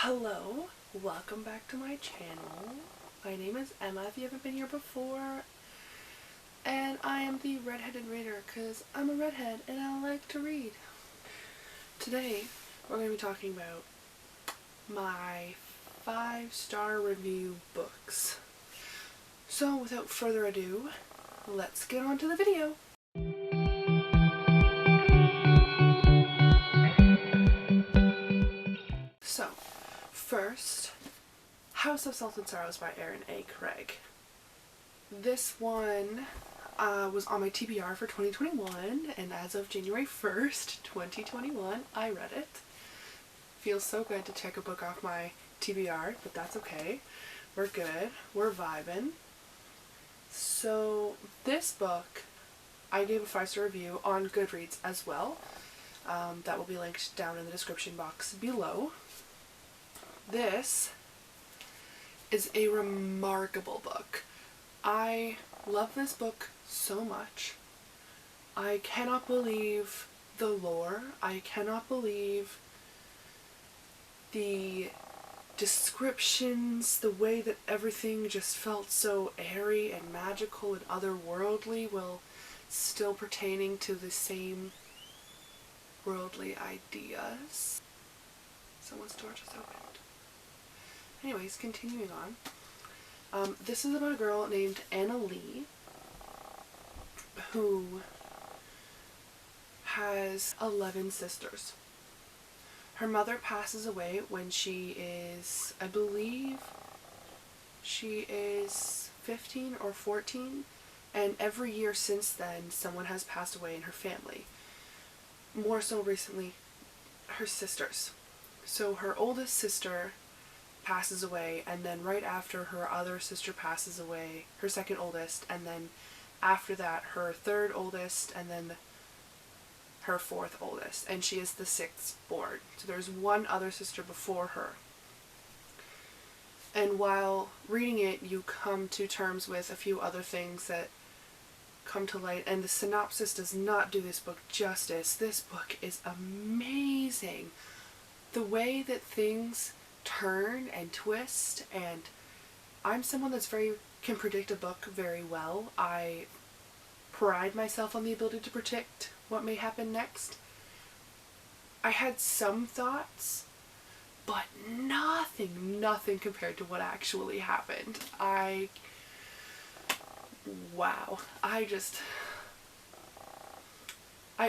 Hello, welcome back to my channel. My name is Emma if you haven't been here before, and I am the redheaded reader because I'm a redhead and I like to read. Today we're going to be talking about my 5-star review books. So without further ado, let's get on to the video. So, first, House of Salt and Sorrows by Erin A. Craig. This one was on my TBR for 2021, and as of January 1st, 2021, I read it. Feels so good to check a book off my TBR, but that's okay. We're good. We're vibing. So this book, I gave a 5-star review on Goodreads as well. That will be linked down in the description box below. This is a remarkable book. I love this book so much. I cannot believe the lore. I cannot believe the descriptions, the way that everything just felt so airy and magical and otherworldly while still pertaining to the same worldly ideas. Someone's door just opened. Anyways, continuing on. This is about a girl named Anna Lee who has 11 sisters. Her mother passes away when she is, I believe, she is 15 or 14, and every year since then someone has passed away in her family. More so recently, her sisters. So her oldest sister passes away, and then right after her other sister passes away, her second oldest, and then after that her third oldest, and then her fourth oldest, and she is the 6th born. So there's one other sister before her. And while reading it, you come to terms with a few other things that come to light, and the synopsis does not do this book justice. This book is amazing. The way that things turn and twist, and I'm someone that's can predict a book very well. I pride myself on the ability to predict what may happen next. I had some thoughts, but nothing compared to what actually happened. Wow. I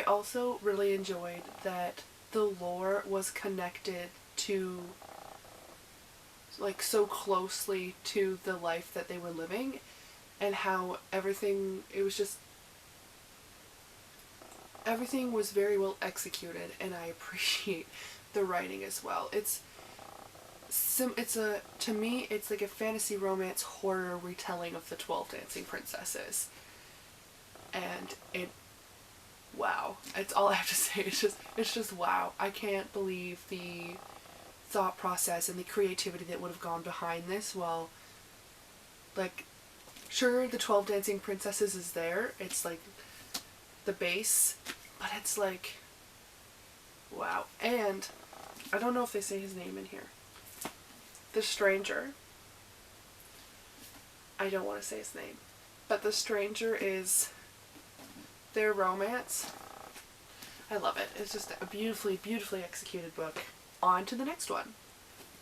also really enjoyed that the lore was connected to, like, so closely to the life that they were living, and how everything was very well executed, and I appreciate the writing as well. To me, it's like a fantasy romance horror retelling of the 12 Dancing Princesses. And wow. It's all I have to say. It's just wow. I can't believe the thought process and the creativity that would have gone behind this. Well, like, sure, the 12 Dancing Princesses is there. It's like the base, but it's like, wow. And I don't know if they say his name in here. The stranger. I don't want to say his name, but the stranger is their romance. I love it. It's just a beautifully executed book. On to the next one.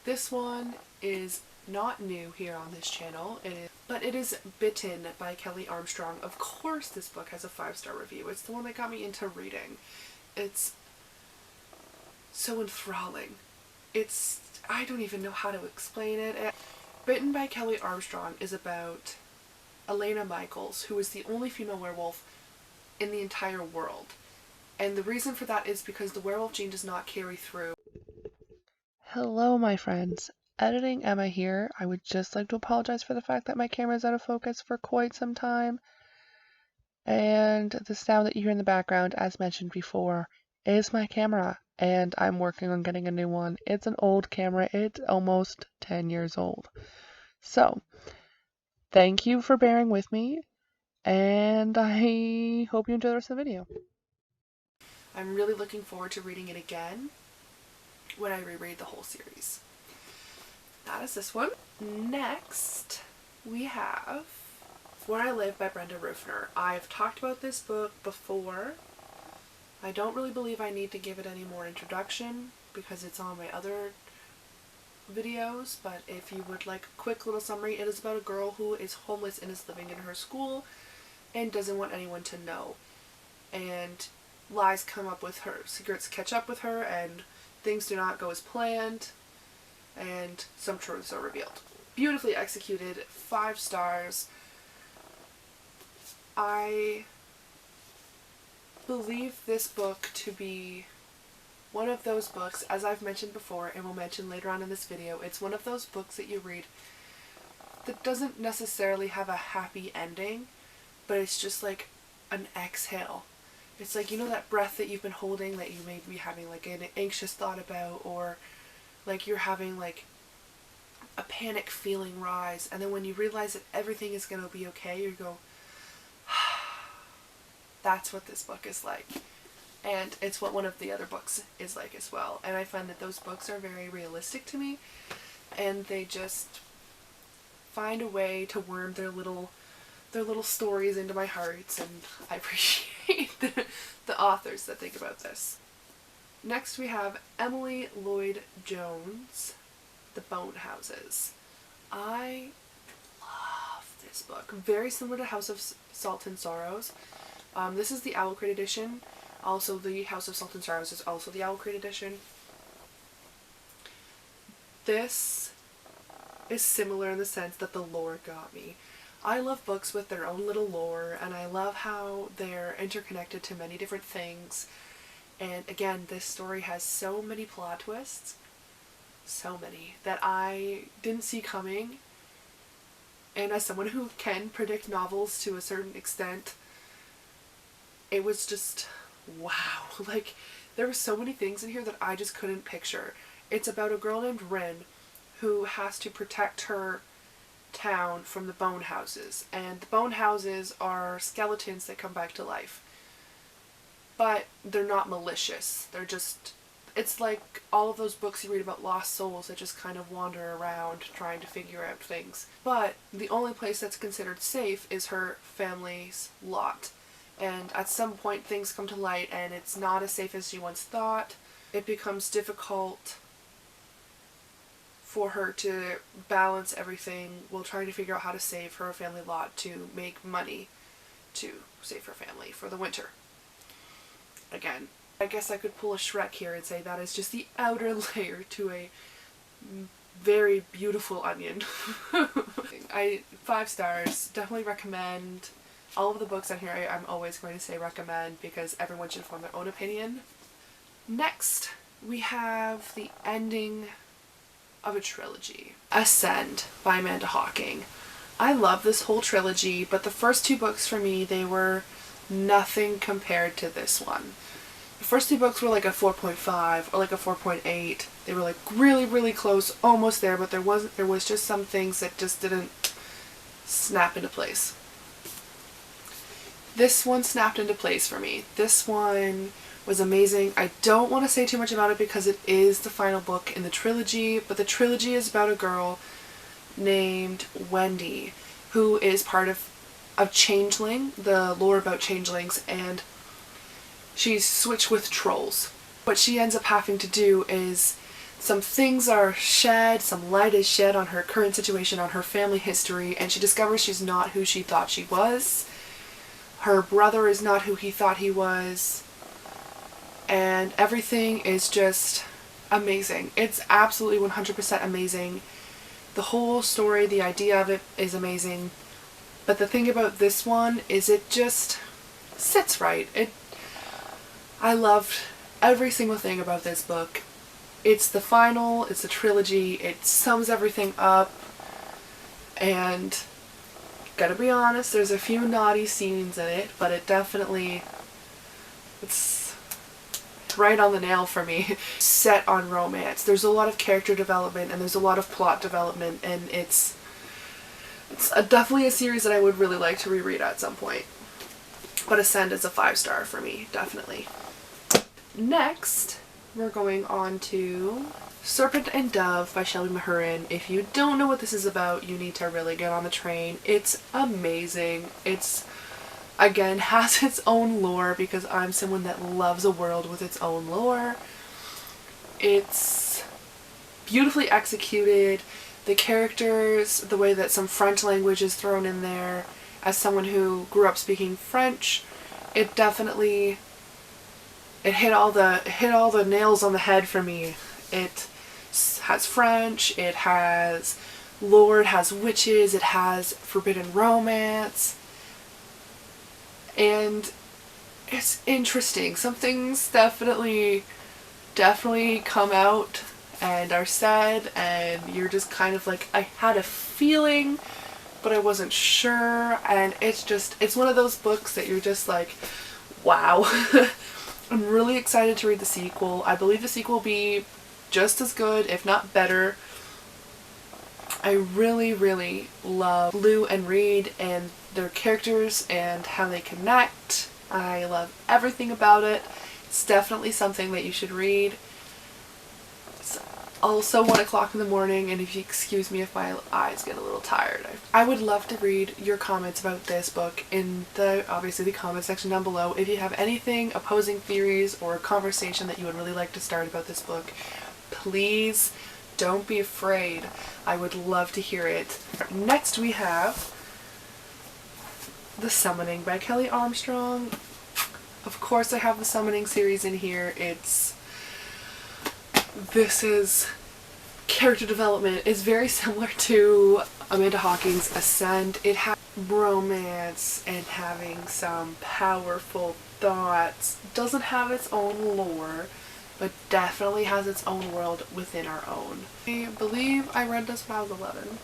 This one is not new here on this channel, but it is Bitten by Kelly Armstrong. Of course this book has a 5-star review. It's the one that got me into reading. It's so enthralling. I don't even know how to explain it. Bitten by Kelly Armstrong is about Elena Michaels, who is the only female werewolf in the entire world. And the reason for that is because the werewolf gene does not carry through. Hello, my friends. Editing Emma here. I would just like to apologize for the fact that my camera is out of focus for quite some time. And the sound that you hear in the background, as mentioned before, is my camera. And I'm working on getting a new one. It's an old camera. It's almost 10 years old. So, thank you for bearing with me. And I hope you enjoy the rest of the video. I'm really looking forward to reading it again when I reread the whole series. that is this one. Next, we have Where I Live by Brenda Ruffner. I've talked about this book before. I don't really believe I need to give it any more introduction because it's on my other videos, but if you would like a quick little summary, it is about a girl who is homeless and is living in her school and doesn't want anyone to know. And lies come up with her, secrets catch up with her, and things do not go as planned, and some truths are revealed. Beautifully executed, 5 stars. I believe this book to be one of those books, as I've mentioned before and will mention later on in this video, it's one of those books that you read that doesn't necessarily have a happy ending, but it's just like an exhale. It's like, you know, that breath that you've been holding that you may be having like an anxious thought about, or like you're having like a panic feeling rise, and then when you realize that everything is going to be okay, you go, that's what this book is like. And it's what one of the other books is like as well. And I find that those books are very realistic to me, and they just find a way to worm their little stories into my heart, and I appreciate the authors that think about this. Next we have Emily Lloyd Jones, The Bone Houses. I love this book. Very similar to House of Salt and Sorrows. This is the Owl Crate edition. Also, the House of Salt and Sorrows is also the Owl Crate edition. This is similar in the sense that the lore got me. I love books with their own little lore, and I love how they're interconnected to many different things. And again, this story has so many plot twists, so many, that I didn't see coming. And as someone who can predict novels to a certain extent, it was just wow. Like, there were so many things in here that I just couldn't picture. It's about a girl named Rin who has to protect her town from the bone houses, and the bone houses are skeletons that come back to life, but they're not malicious. They're just, it's like all of those books you read about lost souls that just kind of wander around trying to figure out things. But the only place that's considered safe is her family's lot, and at some point things come to light and it's not as safe as she once thought. It becomes difficult for her to balance everything while trying to figure out how to save her family lot to make money to save her family for the winter. Again, I guess I could pull a Shrek here and say that is just the outer layer to a very beautiful onion. 5 stars, definitely recommend. All of the books on here I'm always going to say recommend because everyone should form their own opinion. Next, we have the ending of a trilogy, Ascend by Amanda Hocking. I love this whole trilogy, but the first 2 books for me, they were nothing compared to this one. The first 2 books were like a 4.5 or like a 4.8. They were like really, really close, almost there, but there was just some things that just didn't snap into place. This one snapped into place for me. This one was amazing. I don't want to say too much about it because it is the final book in the trilogy, but the trilogy is about a girl named Wendy who is part of Changeling, the lore about changelings, and she's switched with trolls. What she ends up having to do is some things are shed, some light is shed on her current situation, on her family history, and she discovers she's not who she thought she was. Her brother is not who he thought he was. And everything is just amazing. It's absolutely 100% amazing. The whole story, the idea of it is amazing. But the thing about this one is it just sits right. I loved every single thing about this book. It's the final, it's the trilogy, it sums everything up, and gotta be honest, there's a few naughty scenes in it, but it definitely, it's right on the nail for me. Set on romance. There's a lot of character development and there's a lot of plot development, and it's definitely a series that I would really like to reread at some point. But Ascend is a 5-star for me, definitely. Next, we're going on to Serpent and Dove by Shelby Mahurin. If you don't know what this is about, you need to really get on the train. It's amazing. It's, again, has its own lore because I'm someone that loves a world with its own lore. It's beautifully executed. The characters, the way that some French language is thrown in there, as someone who grew up speaking French, it definitely, it hit all the nails on the head for me. It has French, it has lore, it has witches, it has forbidden romance, and it's interesting. Some things definitely come out and are said, and you're just kind of like, I had a feeling, but I wasn't sure, and it's one of those books that you're just like, wow. I'm really excited to read the sequel. I believe the sequel will be just as good, if not better. I really, really love Lou and Reed and their characters and how they connect. I love everything about it. It's definitely something that you should read. It's also 1 o'clock in the morning, and if you excuse me if my eyes get a little tired. I would love to read your comments about this book in obviously the comment section down below. If you have anything, opposing theories, or a conversation that you would really like to start about this book, please don't be afraid. I would love to hear it. Next we have The Summoning by Kelly Armstrong. Of course I have the Summoning series in here. This is character development. It's very similar to Amanda Hawking's Ascend. It has romance and having some powerful thoughts. Doesn't have its own lore, but definitely has its own world within our own. I believe I read this when I was 11.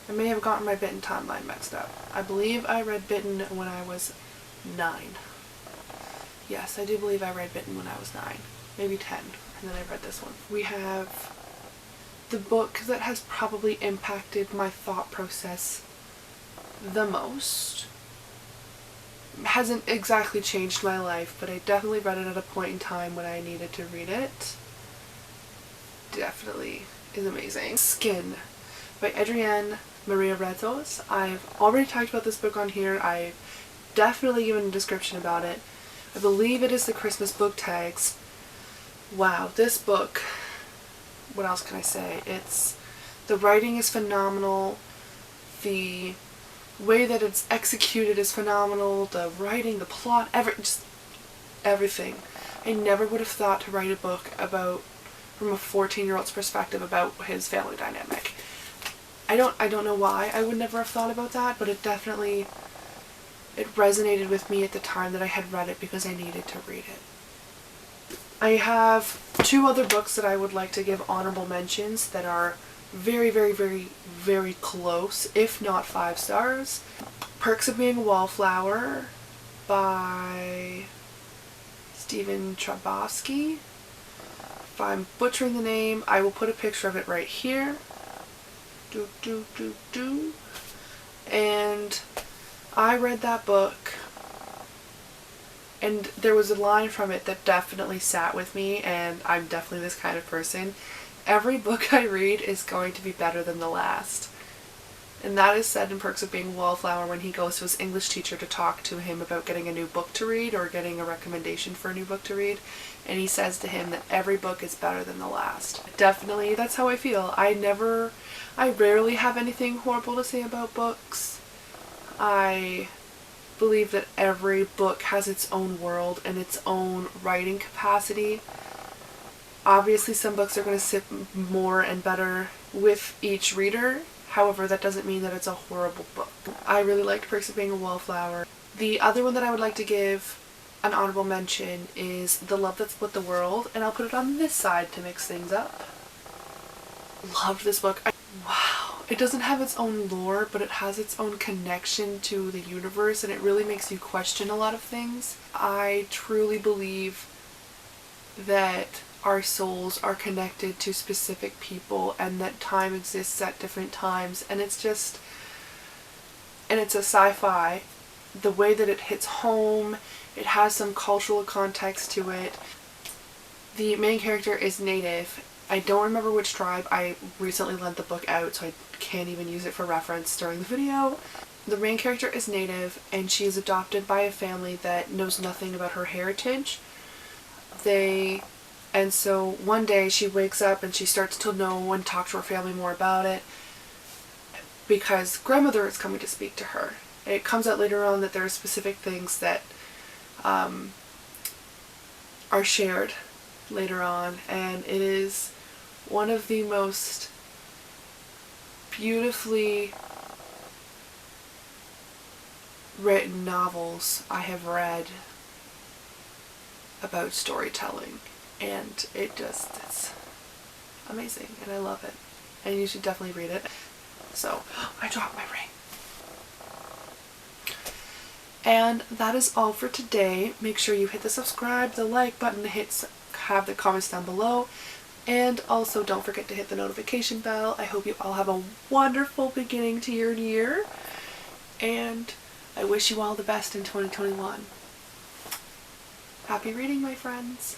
I may have gotten my Bitten timeline mixed up. I believe I read Bitten when I was 9. Yes, I do believe I read Bitten when I was 9. Maybe 10. And then I read this one. We have the book that has probably impacted my thought process the most. Hasn't exactly changed my life, but I definitely read it at a point in time when I needed to read it. Definitely is amazing. Skin by Adrienne Maria Rezos. I've already talked about this book on here. I've definitely given a description about it. I believe it is the Christmas book tags. Wow, this book, what else can I say? The writing is phenomenal. The way that it's executed is phenomenal. The writing, the plot, just everything. I never would have thought to write a book from a 14-year-old's perspective about his family dynamic. I don't know why I would never have thought about that, but it resonated with me at the time that I had read it because I needed to read it. I have 2 other books that I would like to give honorable mentions that are very, very, very, very close, if not 5 stars. Perks of Being a Wallflower by Stephen Chbosky. If I'm butchering the name, I will put a picture of it right here. And I read that book, and there was a line from it that definitely sat with me, and I'm definitely this kind of person. Every book I read is going to be better than the last. And that is said in Perks of Being a Wallflower when he goes to his English teacher to talk to him about getting a new book to read or getting a recommendation for a new book to read. And he says to him that every book is better than the last. Definitely, that's how I feel. I rarely have anything horrible to say about books. I believe that every book has its own world and its own writing capacity. Obviously some books are going to sit more and better with each reader. However, that doesn't mean that it's a horrible book. I really liked Perks of Being a Wallflower. The other one that I would like to give an honorable mention is The Love That Split the World, and I'll put it on this side to mix things up. Loved this book. Wow. It doesn't have its own lore, but it has its own connection to the universe, and it really makes you question a lot of things. I truly believe that our souls are connected to specific people and that time exists at different times, and it's a sci-fi. The way that it hits home, it has some cultural context to it. The main character is Native, I don't remember which tribe. I recently lent the book out, so I can't even use it for reference during the video. The main character is Native, and she is adopted by a family that knows nothing about her heritage. And so one day she wakes up and she starts to know and talk to her family more about it because grandmother is coming to speak to her. It comes out later on that there are specific things that are shared later on, and it is one of the most beautifully written novels I have read about storytelling, and it's amazing, and I love it, and you should definitely read it. So, I dropped my ring. And that is all for today. Make sure you hit the subscribe, the like button, have the comments down below, and also don't forget to hit the notification bell. I hope you all have a wonderful beginning to your year, and I wish you all the best in 2021. Happy reading, my friends.